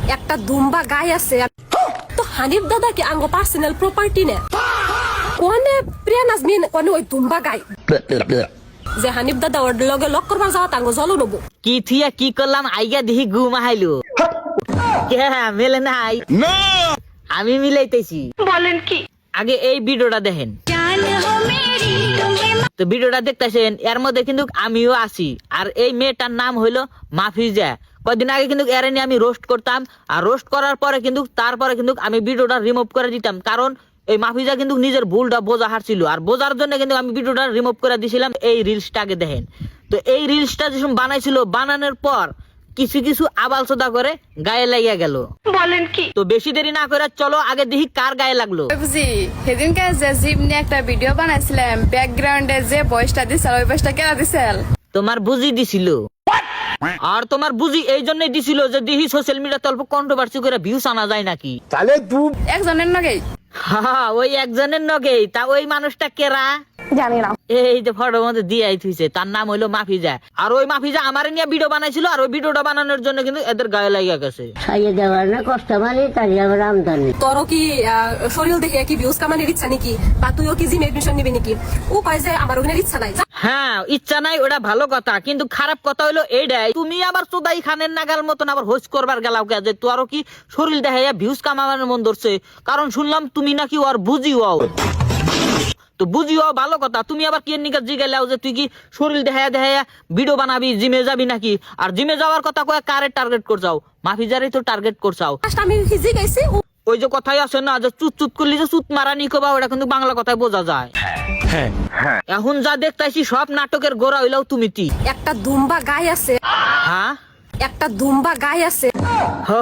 একটা দুম্বা গাই আছে তো হানিফ দাদা কি আঙ্গো পার্সোনাল প্রপার্টি নে কোনে প্রিয়া নাজমিন কোনে ওই দুম্বা গাই যে হানিফ দাদা ওর লগে লক করবার যাওয়া তাঙ্গো জলো নবো কি থিয়া কি করলাম আইগা দিহি ঘুম আইলো মেলে নাই আমি মিলাইতেছি বলেন কি আগে এই ভিডিওটা দেখেন তো ভিডিওটা দেখতেছেন এর মধ্যে কিন্তু আমিও আছি আর এই মেয়েটার নাম হইলো মাফিজা কয়েকদিন আগে কিন্তু এর নিয়ে আমি রোস্ট করতাম আর রোস্ট করার পরে কিন্তু তারপরে কিন্তু আমি ভিডিওটা রিমুভ করে দিতাম কারণ এই মাফিজা কিন্তু নিজের ভুলটা বোঝা হারছিল আর বোঝার জন্য কিন্তু আমি ভিডিওটা রিমুভ করে দিয়েছিলাম এই রিলসটাকে দেখেন তো এই রিলসটা যখন বানাইছিল বানানোর পর কিছু কিছু আবাল চোদা করে গায়ে লাগিয়া গেল বলেন কি তো বেশি দেরি না করে চলো আগে দেখি কার গায়ে লাগলো বুঝি সেদিনকে যে জিম নিয়ে একটা ভিডিও বানাইছিলাম ব্যাকগ্রাউন্ডে যে ভয়েসটা দিছিল ওই ভয়েসটা কেনা দিছিল তোমার বুঝি দিছিল আর তোমার বুঝি এই জন্যই দিছিল যে দেখি সোশ্যাল মিডিয়াতে অল্প কন্ট্রোভার্সি করে ভিউস আনা যায় নাকি তাহলে তুই একজনের নাকি হ্যাঁ ওই একজনের নগেই তা ওই মানুষটা কেরা জানি না এই যে ফটোর মধ্যে দিয়ে থুইছে তার নাম হইলো মাফিজা আর ওই মাফিজা আমার নিয়ে ভিডিও বানাইছিল আর ওই ভিডিওটা বানানোর জন্য কিন্তু এদের গায়ে লাগিয়া গেছে খাইয়ে দেওয়ার না কষ্ট মানে তারই আবার আমদানি তোরও কি শরীর দেখে কি ভিউজ কামানোর ইচ্ছা নাকি বা তুইও কি জিম এডমিশন নিবি নাকি ও কয় যে আমার ওখানে ইচ্ছা নাই হ্যাঁ ইচ্ছা নাই ওটা ভালো কথা কিন্তু খারাপ কথা হইলো এইটাই তুমি আবার চোদাই খানের নাগাল মতন আবার হোস্ট করবার গেলাও কে যে তোরও কি শরীর দেখাইয়া ভিউজ কামানোর মন ধরছে কারণ শুনলাম তুমি নাকি ওর বুঝিও তো বুঝিও ভালো কথা তুমি আবার কি নিকা জিগাইলাও যে তুই কি শরীর দেখাইয়া ভিডিও বানাবি জিমে যাবি নাকি আর জিমে যাওয়ার কথা কয়ে কারে টার্গেট করছাও মাফিজারই তো টার্গেট করছাও আমি হিজি গাইছি ওই যে কথাই আছে না যে চুত চুত করলি যে চুত মারা নি কবা ওটা কিন্তু বাংলা কথায় বোঝা যায় এখন যা দেখতাইছি সব নাটকের গোড়া হইলাও তুমি তি একটা দুম্বা গাই আছে হ্যাঁ একটা দুম্বা গাই আছে হো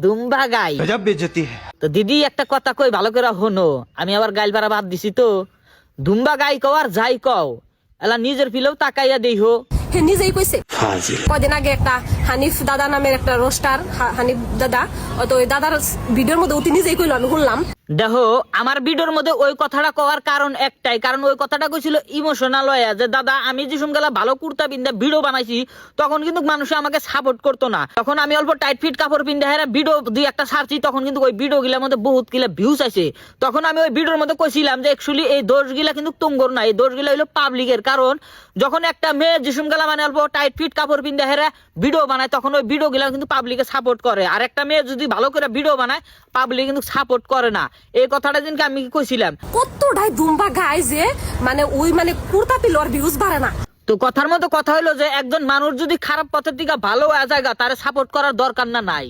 দুম্বা গাই गजब बेइज्जती है তো দিদি একটা কথা কই ভালো করে হনো আমি আবার গাইল পাড়া বাদ দিছি তো দুম্বা গাই কও আর যাই কও এলা নিজের ফিলেও তাকাইয়া দেইহো হে নিজেই কইছে কদিন আগে একটা হানিফ দাদা নামের একটা রোস্টার হানিফ দাদা তো ওই দাদার ভিডিওর মধ্যে উঠে নিজেই কইলো আমি শুনলাম দেখো আমার ভিডিওর মধ্যে ওই কথাটা কওয়ার কারণ একটাই কারণ ওই কথাটা কইছিল ইমোশনাল হয়ে যে দাদা আমি যে শুনগেলা ভালো কুর্তা পিন্দা ভিডিও বানাইছি তখন কিন্তু মানুষ আমাকে সাপোর্ট করতো না তখন আমি অল্প টাইট ফিট কাপড় পিন্দা হেরা ভিডিও দুই একটা ছাড়ছি তখন কিন্তু ওই ভিডিও গুলার মধ্যে বহুত কিলা ভিউজ আছে তখন আমি ওই ভিডিওর মধ্যে কইছিলাম যে অ্যাকচুয়ালি এই দোষগুলা কিন্তু তুঙ্গর না এই দোষগুলা হলো পাবলিকের কারণ যখন একটা মেয়ে যে শুনগেলা মানে অল্প টাইট ফিট কাপড় পিন্দা হেরা ভিডিও বানায় তখন ওই ভিডিও গুলা কিন্তু পাবলিকে সাপোর্ট করে আর একটা মেয়ে যদি ভালো করে ভিডিও বানায় পাবলিক কিন্তু সাপোর্ট করে না এই কথাটা দিনকে আমি কইছিলাম কতটাই দুম্বা গাই যে মানে ওই মানে কুর্তা পিল আর ভিউজ বাড়ে না তো কথার মতো কথা হইলো যে একজন মানুষ যদি খারাপ পথের দিকে ভালো হয়ে যায় তারে সাপোর্ট করার দরকার না নাই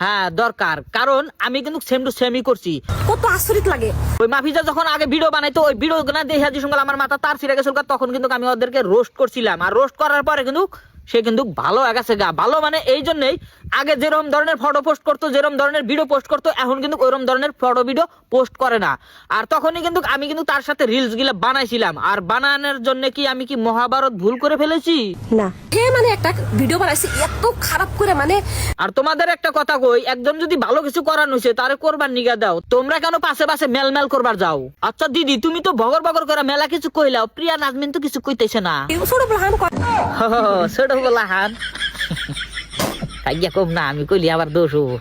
হ্যাঁ দরকার কারণ আমি কিন্তু সেম টু সেমই করছি কত আশ্চর্য লাগে ওই মাফিজা যখন আগে ভিডিও বানাইতো ওই ভিডিও না দেখে যে সঙ্গে আমার মাথা তার ছিঁড়ে গেছিল তখন কিন্তু আমি ওদেরকে রোস্ট করছিলাম আর রোস্ট করার পরে কিন্তু সে কিন্তু ভালো হয়ে গেছে গা ভালো মানে এই জন্যই আগে যেরকম ধরনের ফটো পোস্ট করতো যেরকম ধরনের ভিডিও পোস্ট করতো এখন কিন্তু ওইরকম ধরনের ফটো ভিডিও পোস্ট করে না আর তখনই কিন্তু আমি কিন্তু তার সাথে রিলস গুলা বানাইছিলাম আর বানানোর জন্য কি আমি কি মহাভারত ভুল করে ফেলেছি না হে মানে একটা ভিডিও বানাইছে এত খারাপ করে মানে আর তোমাদের একটা কথা কই একজন যদি ভালো কিছু করার হইছে তারে করবার নিগা দাও তোমরা কেন পাশে পাশে মেলমেল করবার যাও আচ্ছা দিদি তুমি তো ভগর ভগর করে মেলা কিছু কইলাও প্রিয়া নাজমিন তো কিছু কইতেছে না ছোট প্লান ছোট বলা হান কম না আমি কইলি আবার দোষ হবো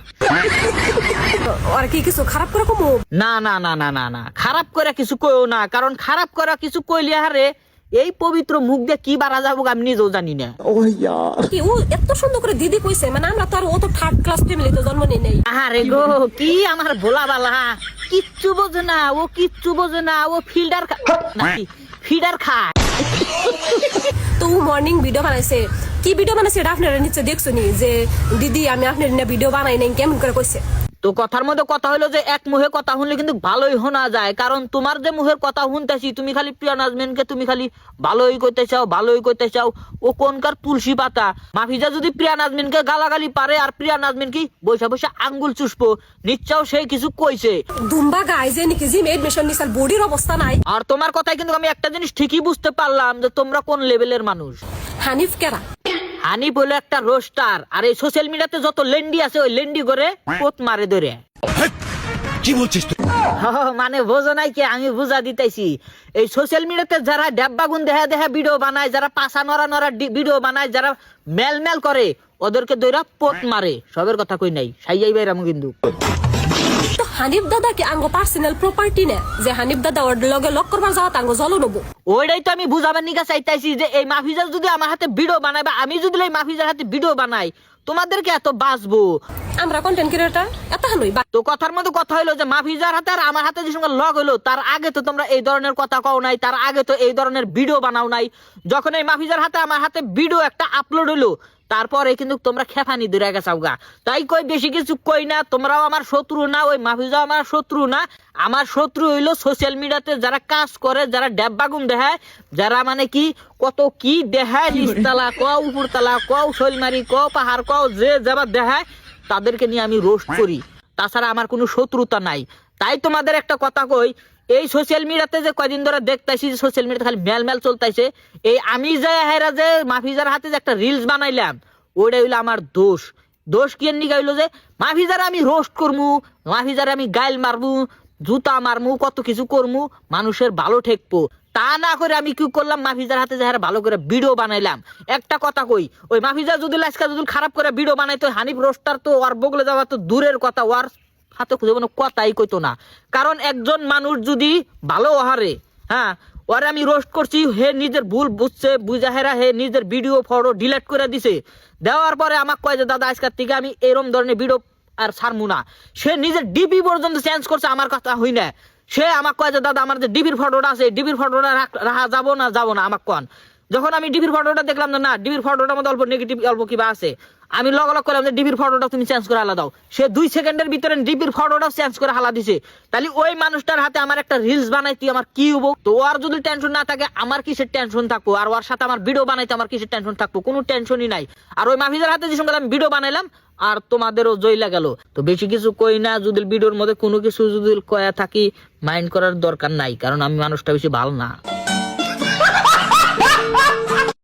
আর কি কিছু খারাপ করে কমু না না না না না না খারাপ করে কিছু কইও না কারণ খারাপ করে কিছু কইলি হারে এই পবিত্র মুখ দিয়ে কি বাড়া যাবো আমি নিজেও জানি না কি ও এত সুন্দর করে দিদি কইছে মানে আমরা তো আর ও তো থার্ড ক্লাস ফ্যামিলিতে জন্ম নেই নাই আরে গো কি আমার ভোলা বালা কিচ্ছু বোঝে না ও কিচ্ছু বোঝে না ও ফিল্ডার নাকি ফিডার খায় তো মর্নিং ভিডিও বানাইছে কি ভিডিও বানাইছে এটা আপনারা নিচে দেখছো নি যে দিদি আমি আপনার ভিডিও বানাই নাই কেমন করে কইছে তো কথার মধ্যে কথা হলো যে এক মুহে কথা শুনলে কিন্তু ভালোই শোনা যায় কারণ তোমার যে মুহের কথা শুনতেছি তুমি খালি প্রিয়া নাজমিনকে তুমি খালি ভালোই কইতে চাও ও কোনকার তুলসী পাতা মাফিজা যদি প্রিয়া নাজমিনকে গালাগালি পারে আর প্রিয়া নাজমিন কি বৈশা বৈশা আঙ্গুল চুষবো নিশ্চয় সেই কিছু কইছে দুম্বা গাই যে নাকি জিম এডমিশন নিছাল বডির অবস্থা নাই আর তোমার কথাই কিন্তু আমি একটা জিনিস ঠিকই বুঝতে পারলাম যে তোমরা কোন লেভেলের মানুষ হানিফ কেরা হানিফ হলো একটা রোস্টার আর এই সোশ্যাল মিডিয়াতে যত লেন্ডি আছে ওই লেন্ডি করে পোত মারে ধরে কি বলছিস তুই মানে বোঝো নাই কি, আমি বুঝা দিতেছি। এই সোশ্যাল মিডিয়াতে যারা ডেব্বাগুন দেখা দেখা ভিডিও বানায়, যারা পাশা নড়া নড়া ভিডিও বানায়, যারা মেল মেল করে, ওদেরকে দইরা পোট মারে। সবের কথা কই নাই, সাইয়াই বাইরাম কিন্তু। তো হানিফ দাদা কি আঙ্গ পার্সোনাল প্রপার্টি না যে হানিফ দাদা ওর লগে লক করবার যাওয়া আঙ্গ জল নেবো? ওইটাই তো আমি বুঝাবার নিকা চাইতেছি যে এই মাহফিজা যদি আমার হাতে ভিডিও বানায়, বা আমি যদি এই মাহফিজার হাতে ভিডিও বানাই, তোমাদেরকে এত বাঁচবো? আমরা কন্টেন্ট ক্রিয়েটর এত হানুই তো কথার মধ্যে কথা হইলো যে মাহফিজার হাতে আর আমার হাতে যে সঙ্গে লগ হইলো, তার আগে তো তোমরা এই ধরনের কথা কও নাই, তার আগে তো এই ধরনের ভিডিও বানাও নাই। যখন এই মাহফিজার হাতে আমার হাতে ভিডিও একটা আপলোড হইলো, তারপরে কিন্তু তোমরা খেফানি দূরে গেছাও গা। তাই কই বেশি কিছু কই না, তোমরাও আমার শত্রু না, ওই মাহফিজাও আমার শত্রু না। আমার শত্রু হইলো সোশ্যাল মিডিয়াতে যারা কাজ করে, যারা ড্যাববাগুন দেখায়, যারা মানে কি কত কি দেখায়, নিচতলা কও, উপরতলা কও, শৈলমারি কও, পাহাড় কও, যে যাবার দেখায়, তাদেরকে নিয়ে আমি রোস্ট করি। তাছাড়া আমার কোনো শত্রুতা নাই। তাই তোমাদের একটা কথা কই, এই সোশ্যাল মিডিয়াতে যে কয়দিন ধরে দেখতেছি যে সোশ্যাল মিডিয়াতে খালি মেল মেল চলতেছে, এই আমি যে হেরা যে মাহফিজার হাতে যে একটা রিলস বানাইলাম, ওইটা হইলো আমার দোষ। দোষ কি নিকা হইলো যে মাহফিজার আমি রোস্ট করমু, মাহফিজার আমি গাইল মারমু, জুতা মারমু, কত কিছু করমু, মানুষের ভালো ঠেকবো। তা না করে আমি কি করলাম, মাহফিজার হাতে যে ভালো করে ভিডিও বানাইলাম। একটা কথা কই, ওই মাহফিজার যদি লাস্কা যদি খারাপ করে ভিডিও বানাইতো, হানিফ রোস্টার তো ওর বগলে যাওয়া তো দূরের কথা, ওর হাতে খুঁজে কোনো কথাই কইতো না। কারণ একজন মানুষ যদি ভালো হারে, হ্যাঁ, ওরে আমি রোস্ট করছি, হে নিজের ভুল বুঝছে, বুঝা হেরা হে নিজের ভিডিও ফটো ডিলিট করে দিছে। দেওয়ার পরে আমাকে কয় যে দাদা আজকের থেকে আমি এরম ধরনের ভিডিও আর ছাড়মু না। সে নিজের ডিপি পর্যন্ত চেঞ্জ করছে, আমার কথা হই না। সে আমাকে কয় যে দাদা আমার যে ডিবির ফটোটা আছে, ডিবির ফটোটা রাখা যাবো না আমাকে কন। যখন আমি ডিবির ফটোটা দেখলাম যে না, ডিবির ফটোটার মধ্যে অল্প নেগেটিভ অল্প কিবা আছে, আমি লগ করলাম যে ডিবির ফটোটা তুমি চেঞ্জ করে হালা দাও। সে 2 সেকেন্ডের ভিতরে ডিবির ফটোটাও চেঞ্জ করে হালা দিছে। তাহলে ওই মানুষটার হাতে আমার একটা রিলস বানাইতে আমার কি হবো? তো ওর যদি টেনশন না থাকে, আমার কিসের টেনশন থাকবো? আর ওর সাথে আমার ভিডিও বানাইতে আমার কিসের টেনশন থাকবো? কোনো টেনশনই নাই। আর ওই মাহফিজার হাতে যে সঙ্গে আমি ভিডিও বানাইলাম, আর তোমাদেরও জইলা গেল। তো বেশি কিছু কই না, যদি ভিডিওর মধ্যে কোনো কিছু যদি কয়া থাকি, মাইন্ড করার দরকার নাই, কারণ আমি মানুষটা বেশি ভালো না।